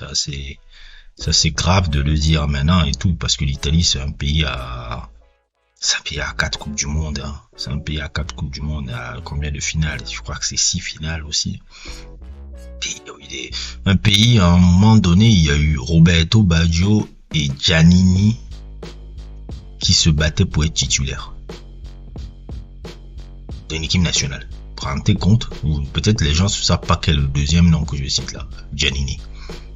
Ça c'est grave de le dire maintenant et tout, parce que l'Italie c'est un pays à 4 coupes du monde, hein. C'est un pays à 4 coupes du monde, à combien de finales? Je crois que c'est 6 finales aussi. Un pays, à un moment donné, il y a eu Roberto Baggio et Giannini qui se battaient pour être titulaires d'une équipe nationale. Rendez compte, ou peut-être les gens ne savent pas quel est le deuxième nom que je cite là, Giannini.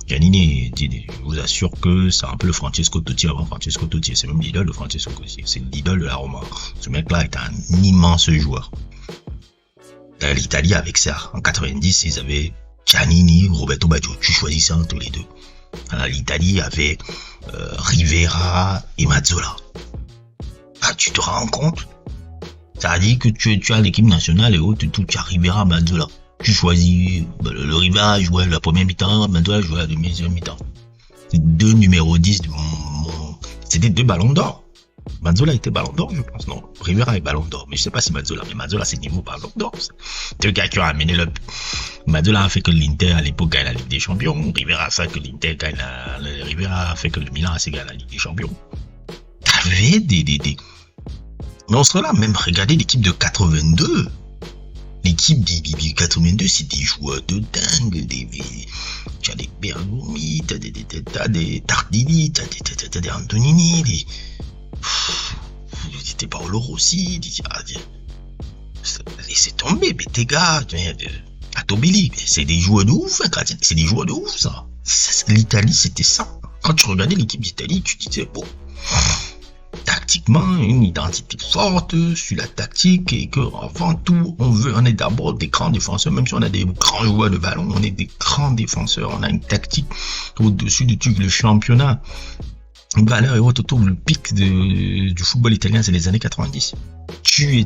Giannini, je vous assure que c'est un peu le Francesco Totti avant Francesco Totti. C'est même l'idole de Francesco Totti. C'est l'idole de la Roma. Ce mec-là est un immense joueur. L'Italie avec ça, en 90, ils avaient Giannini, Roberto Baggio. Tu choisis ça entre les deux. Alors, l'Italie avait Rivera et Mazzola. Ah, tu te rends compte? Ça dit que tu as l'équipe nationale et autres, tu as Rivera, Mazzola. Tu choisis, le Rivera jouait la première mi-temps, Mazzola jouait la deuxième mi-temps. C'est deux numéros 10 de c'était deux ballons d'or. Mazzola était ballon d'or, je pense, non. Rivera est ballon d'or, mais je sais pas si Mazzola, mais Mazzola c'est niveau ballon d'or. C'est le gars qui a amené le... Mazzola a fait que l'Inter à l'époque gagne la Ligue des Champions. Rivera a fait que l'Inter gagne Rivera a fait que le Milan a gagné la Ligue des Champions. T'avais des... Mais on serait là, même regarder l'équipe de 82. L'équipe de 82, c'est des joueurs de dingue. Tu as des Bergomi, t'as des Tardini, t'as des Antonini, t'es Paolo Rossi, laissez tomber, mais tes gars, à Tobili, c'est des joueurs de ouf, hein, c'est des joueurs de ouf, ça. L'Italie, c'était ça. Quand tu regardais l'équipe d'Italie, tu disais, bon, tactiquement, une identité forte sur la tactique et que avant tout, on est d'abord des grands défenseurs, même si on a des grands joueurs de ballon, on est des grands défenseurs, on a une tactique au-dessus de tout le championnat. Une valeur et autre autour, le pic du football italien, c'est les années 90. Tu es